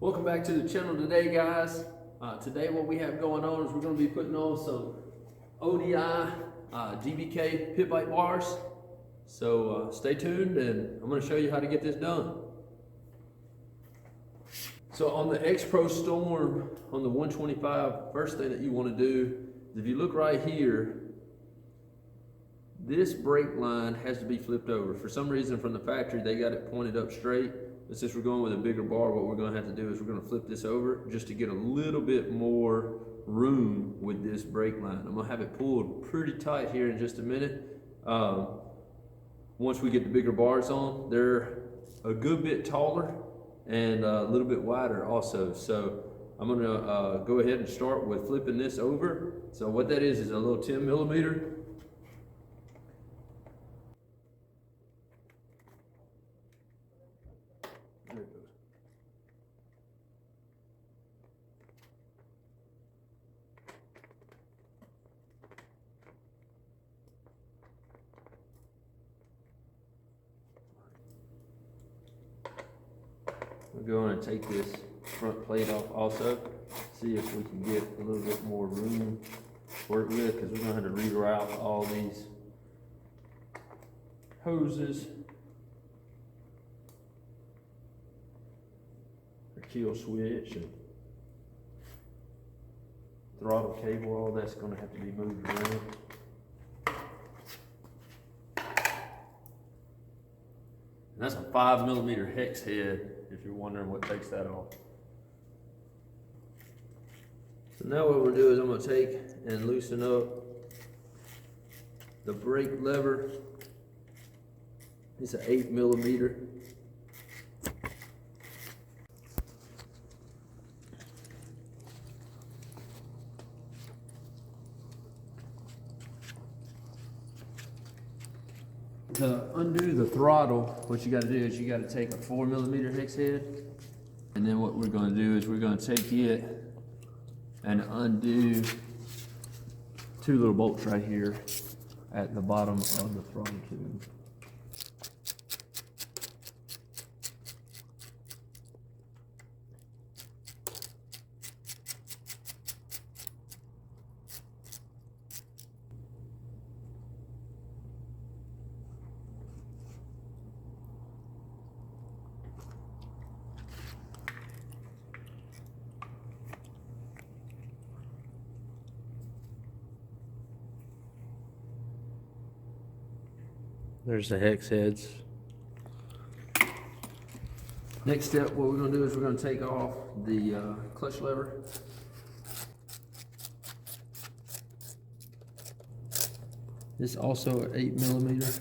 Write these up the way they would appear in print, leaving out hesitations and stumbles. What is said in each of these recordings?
Welcome back to the channel today, guys. Today what we have going on is we're going to be putting on some ODI DBK pit bite bars. So stay tuned and I'm going to show you how to get this done. So on the X Pro Storm on the 125, first thing that you want to do is if you look right here, this brake line has to be flipped over. For some reason from the factory they got it pointed up straight. But since we're going with a bigger bar, what we're going to have to do is we're going to flip this over just to get a little bit more room with this brake line. I'm going to have it pulled pretty tight here in just a minute. Once we get the bigger bars on, they're a good bit taller and a little bit wider also. So I'm going to go ahead and start with flipping this over. So what that is a little 10 millimeter. There it goes. We're going to take this front plate off also, see if we can get a little bit more room to work with, because we're going to have to reroute all these hoses. Kill switch and throttle cable, all that's going to have to be moved around. And that's a 5 millimeter hex head, if you're wondering what takes that off. So now what we're going to do is I'm going to take and loosen up the brake lever. It's an 8 millimeter. To undo the throttle, what you got to do is you got to take a 4 millimeter hex head, and then what we're going to do is we're going to take it and undo two little bolts right here at the bottom of the throttle tube. There's the hex heads. Next step, what we're going to do is we're going to take off the clutch lever. This is also an 8 millimeter.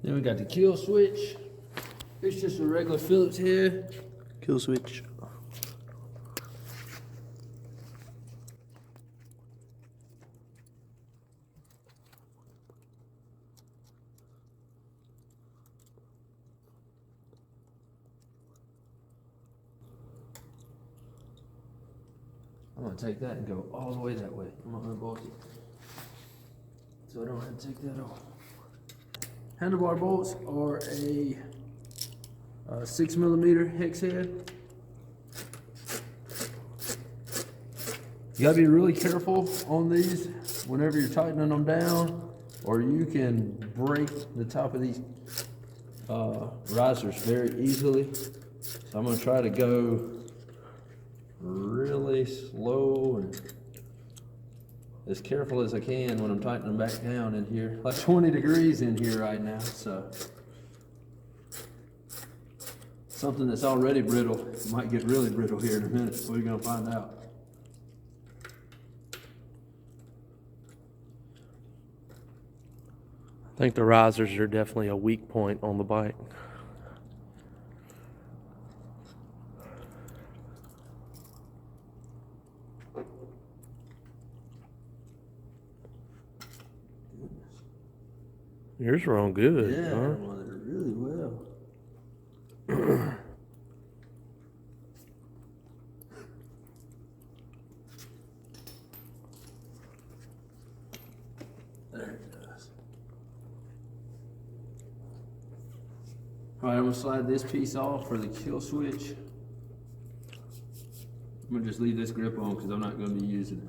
Then we got the kill switch. It's just a regular Phillips head. Kill switch. I'm gonna take that and go all the way that way. I'm gonna unbolt it, so I don't have to take that off. Handlebar bolts are a 6 millimeter hex head. You gotta be really careful on these whenever you're tightening them down, or you can break the top of these risers very easily. So I'm gonna try to go really slow and as careful as I can when I'm tightening them back down in here. Like 20 degrees in here right now, so something that's already brittle might get really brittle here in a minute. We're gonna find out. I think the risers are definitely a weak point on the bike. Yours are on good. Yeah, huh? well, they're really well. All right, I'm gonna slide this piece off for the kill switch. I'm gonna just leave this grip on because I'm not gonna be using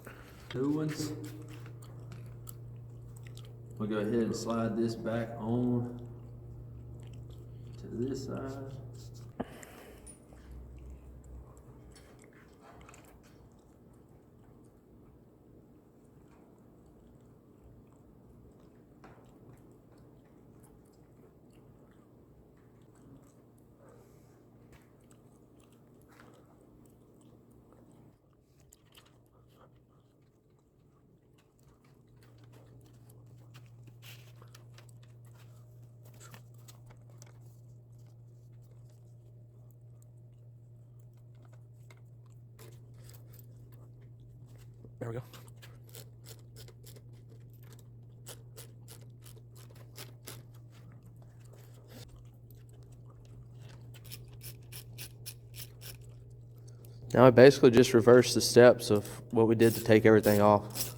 it. New ones. We'll go ahead and slide this back on to this side. There we go. Now I basically just reversed the steps of what we did to take everything off.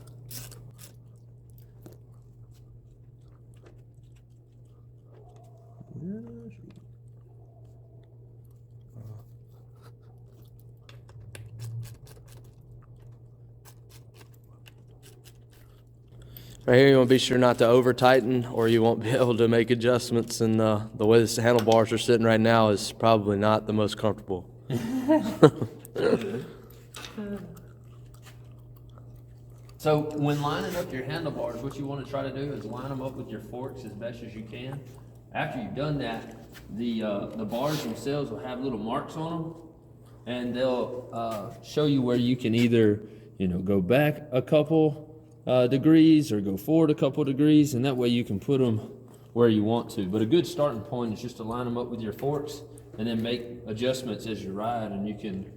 Right here, you want to be sure not to over tighten, or you won't be able to make adjustments. And the way the handlebars are sitting right now is probably not the most comfortable. So when lining up your handlebars, what you want to try to do is line them up with your forks as best as you can. After you've done that, the bars themselves will have little marks on them, and they'll show you where you can either, go back a couple degrees or go forward a couple degrees, and that way you can put them where you want to. But a good starting point is just to line them up with your forks and then make adjustments as you ride, and you can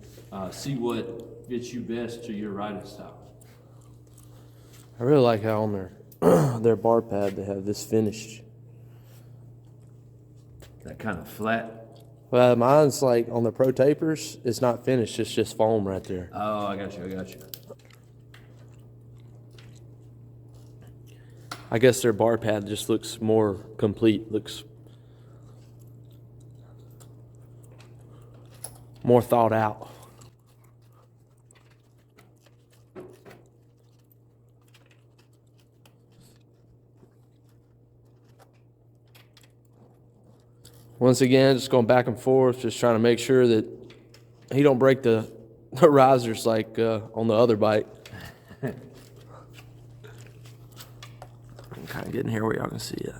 see what fits you best to your riding style. I really like how on their bar pad they have this finished. That kind of flat. Well, mine's like on the Pro Tapers, it's not finished, it's just foam right there. Oh, I got you. I guess their bar pad just looks more complete, looks more thought out. Once again, just going back and forth, just trying to make sure that he don't break the risers like on the other bike. I'm kind of getting here where y'all can see it.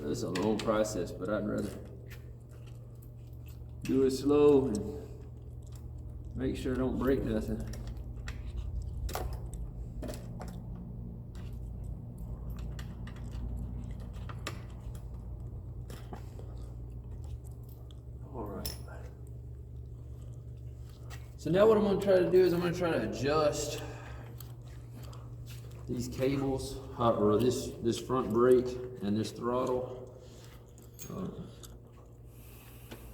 This is a long process, but I'd rather do it slow and make sure I don't break nothing. All right. So now what I'm going to try to do is I'm going to try to adjust these cables, or this front brake and this throttle.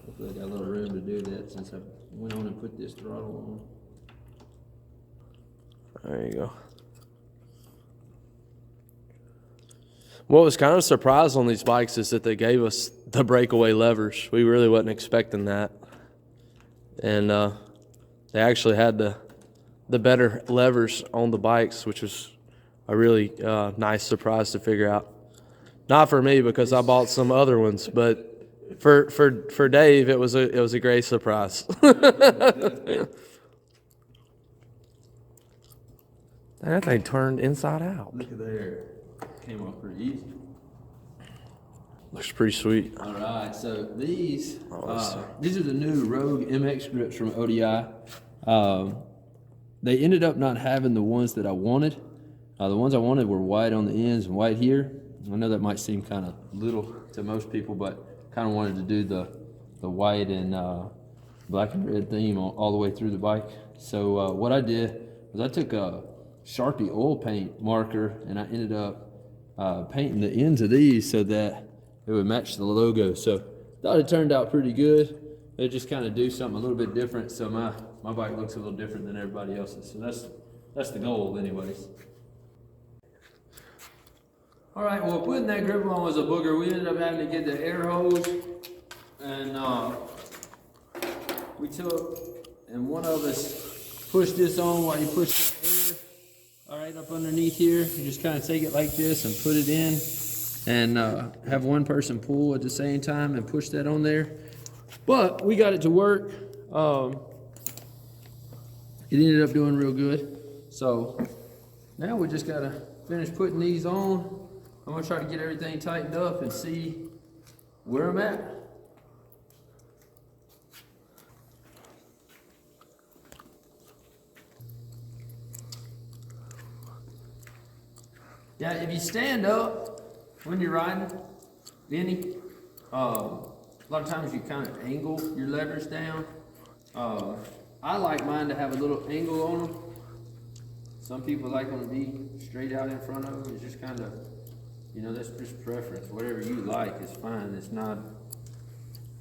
Hopefully I got a little room to do that since I went on and put this throttle on. There you go. What was kind of a surprise on these bikes is that they gave us the breakaway levers. We really wasn't expecting that. And they actually had the better levers on the bikes, which was a really nice surprise to figure out. Not for me because I bought some other ones, but for Dave it was a great surprise. That thing turned inside out. Look at there. Came off pretty easy. Looks pretty sweet. All right, so these are the new Rogue MX grips from ODI. They ended up not having the ones that I wanted. The ones I wanted were white on the ends and white here. I know that might seem kind of little to most people, but kind of wanted to do the white and black and red theme all the way through the bike. So what I did was I took a Sharpie oil paint marker and I ended up painting the ends of these so that it would match the logo. So thought it turned out pretty good. They just kind of do something a little bit different, so my bike looks a little different than everybody else's. So that's the goal, anyways. All right, well, putting that grip on was a booger. We ended up having to get the air hose, and we took, and one of us pushed this on while you push the air. All right, up underneath here, you just kind of take it like this and put it in, and have one person pull at the same time and push that on there. But we got it to work. It ended up doing real good. So now we just gotta finish putting these on. I'm gonna try to get everything tightened up and see where I'm at. Yeah, if you stand up when you're riding, Benny, a lot of times you kind of angle your levers down. I like mine to have a little angle on them. Some people like them to be straight out in front of them. It's just kind of, you know, that's just preference. Whatever you like is fine. It's not,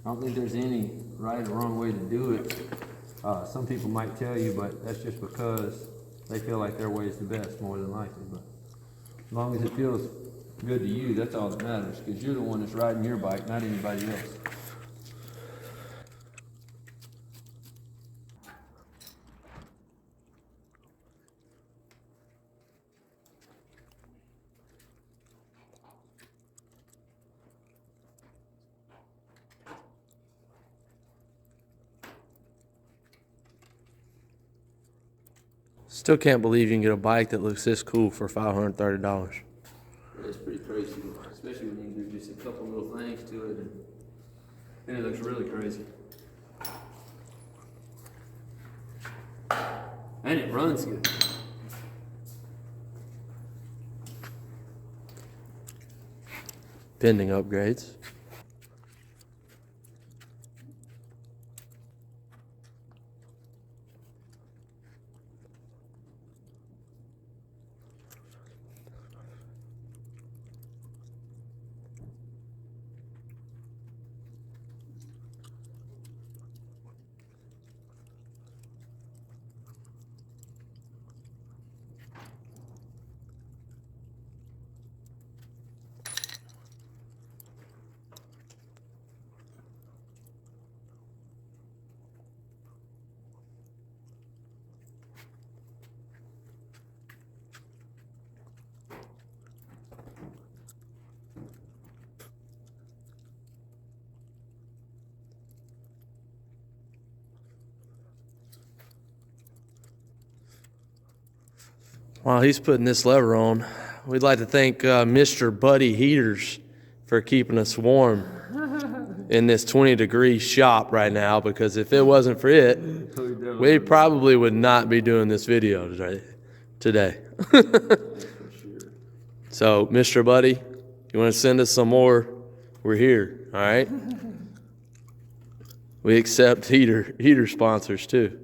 I don't think there's any right or wrong way to do it. Some people might tell you, but that's just because they feel like their way is the best, more than likely. But as long as it feels good to you, that's all that matters, because you're the one that's riding your bike, not anybody else. Still can't believe you can get a bike that looks this cool for $530. It's pretty crazy, especially when you do just a couple little things to it, and it looks really crazy. And it runs good. Pending upgrades. While he's putting this lever on, we'd like to thank Mr. Buddy Heaters for keeping us warm in this 20-degree shop right now, because if it wasn't for it, we probably would not be doing this video today. So, Mr. Buddy, you want to send us some more? We're here, all right? We accept heater sponsors too.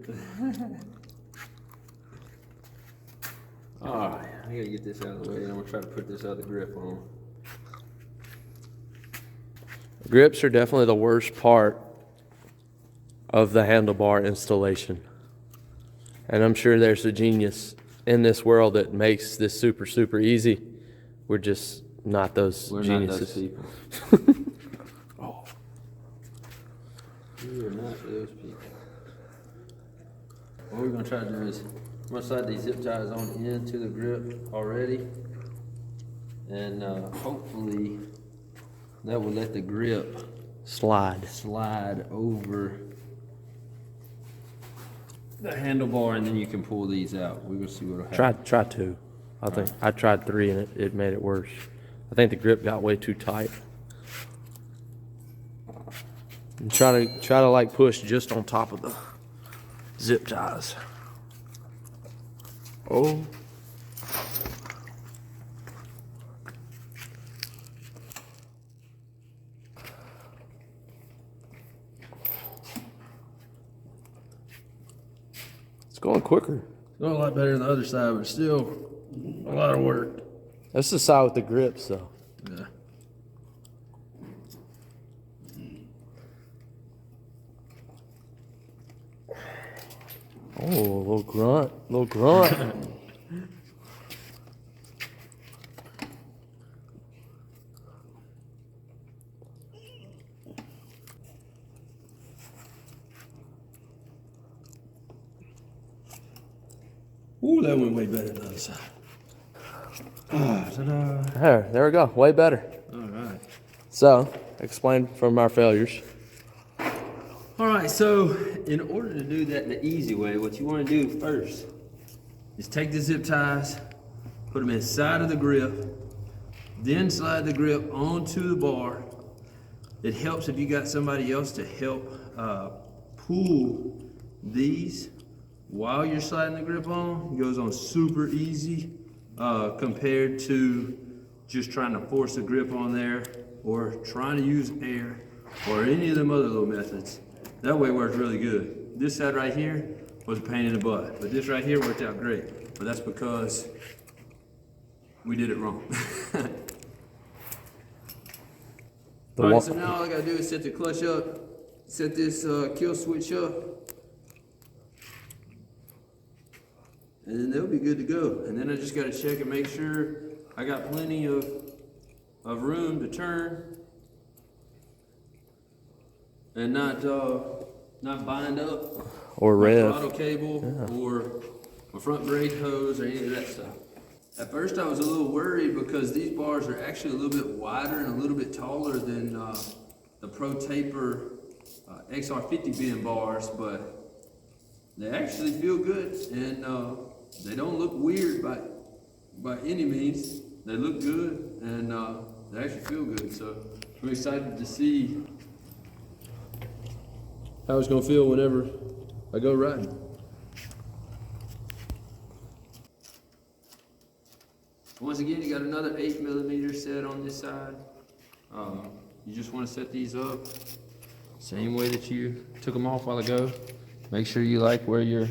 Alright, I gotta get this out of the way, and I'm gonna try to put this other grip on. Grips are definitely the worst part of the handlebar installation. And I'm sure there's a genius in this world that makes this super, super easy. We're just not those geniuses. We're not those people. Oh. We are not those people. What we're gonna try to do is, I'm gonna slide these zip ties on into the grip already, and hopefully that will let the grip slide over the handlebar, and then you can pull these out. We're gonna see what'll happen. Try two. I think I tried three and it made it worse. I think the grip got way too tight. And try to like push just on top of the zip ties. Oh. It's going quicker. It's going a lot better than the other side, but still a lot of work. That's the side with the grips, though. Yeah. Oh, a little grunt, little grunt. Ooh, that went way better than the other side. Ta-da. There we go, way better. All right. So, explain from our failures. All right, so in order to do that the easy way, what you want to do first is take the zip ties, put them inside of the grip, then slide the grip onto the bar. It helps if you got somebody else to help pull these while you're sliding the grip on. It goes on super easy compared to just trying to force the grip on there or trying to use air or any of them other little methods. That way works really good. This side right here was a pain in the butt, but this right here worked out great. But that's because we did it wrong. All right, so now all I gotta do is set the clutch up, set this kill switch up, and then they'll be good to go. And then I just gotta check and make sure I got plenty of room to turn and not bind up Or my rev. throttle cable or my front brake hose or any of that stuff. At first I was a little worried because these bars are actually a little bit wider and a little bit taller than the Pro Taper XR50 bend bars, but they actually feel good and they don't look weird by any means. They look good and they actually feel good. So I'm excited to see how it's gonna feel whenever I go riding. Once again, you got another 8mm set on this side. You just want to set these up same way that you took them off a while ago. Make sure you like where your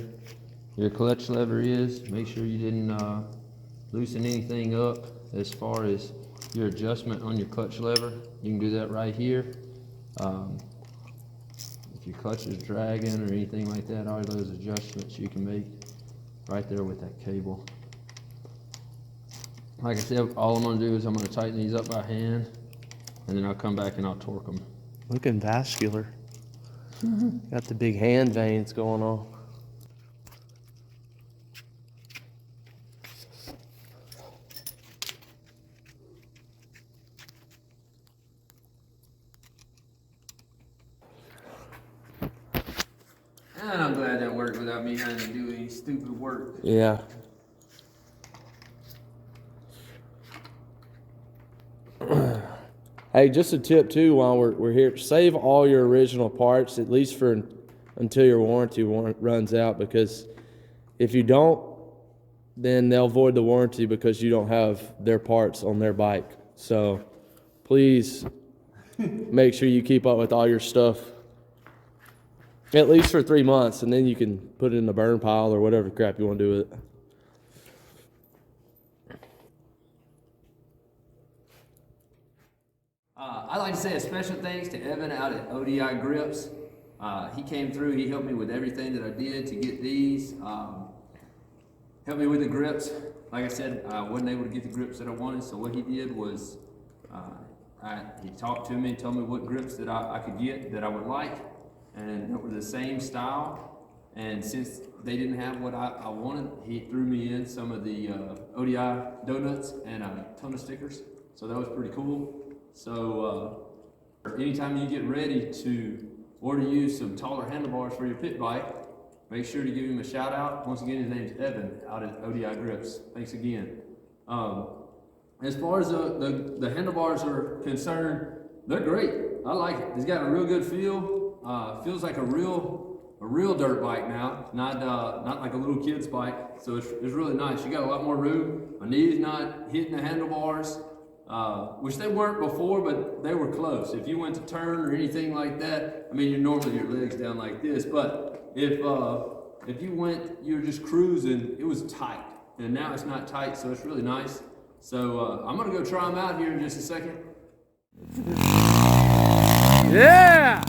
clutch lever is. Make sure you didn't loosen anything up as far as your adjustment on your clutch lever. You can do that right here. If your clutch is dragging or anything like that, all those adjustments you can make right there with that cable. Like I said, all I'm gonna do is I'm gonna tighten these up by hand, and then I'll come back and I'll torque them. Looking vascular. Got the big hand veins going on. And I'm glad that worked without me having to do any stupid work. Yeah. Hey, just a tip too while we're here, save all your original parts, at least for until your warranty runs out, because if you don't, then they'll void the warranty because you don't have their parts on their bike. So please make sure you keep up with all your stuff, at least for 3 months, and then you can put it in the burn pile or whatever crap you want to do with it. I'd like to say a special thanks to Evan out at ODI Grips. He came through, he helped me with everything that I did to get these. Helped me with the grips. Like I said, I wasn't able to get the grips that I wanted, so what he did was he talked to me and told me what grips that I could get that I would like, and that were the same style. And since they didn't have what I wanted, he threw me in some of the ODI donuts and a ton of stickers. So that was pretty cool. So anytime you get ready to order you some taller handlebars for your pit bike, make sure to give him a shout out. Once again, his name's Evan out at ODI Grips. Thanks again. As far as the handlebars are concerned, they're great. I like it. It's got a real good feel. Feels like a real dirt bike now, not like a little kid's bike. So it's really nice. You got a lot more room. My knees not hitting the handlebars. Which they weren't before, but they were close. If you went to turn or anything like that, I mean, you're normally your legs down like this, but if you're just cruising, it was tight, and now it's not tight, so it's really nice. So I'm gonna go try them out here in just a second. Yeah!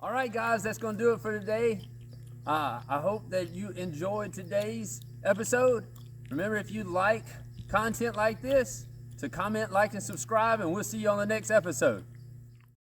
All right, guys, that's gonna do it for today. I hope that you enjoyed today's episode. Remember, if you like content like this, to comment, like, and subscribe, and we'll see you on the next episode.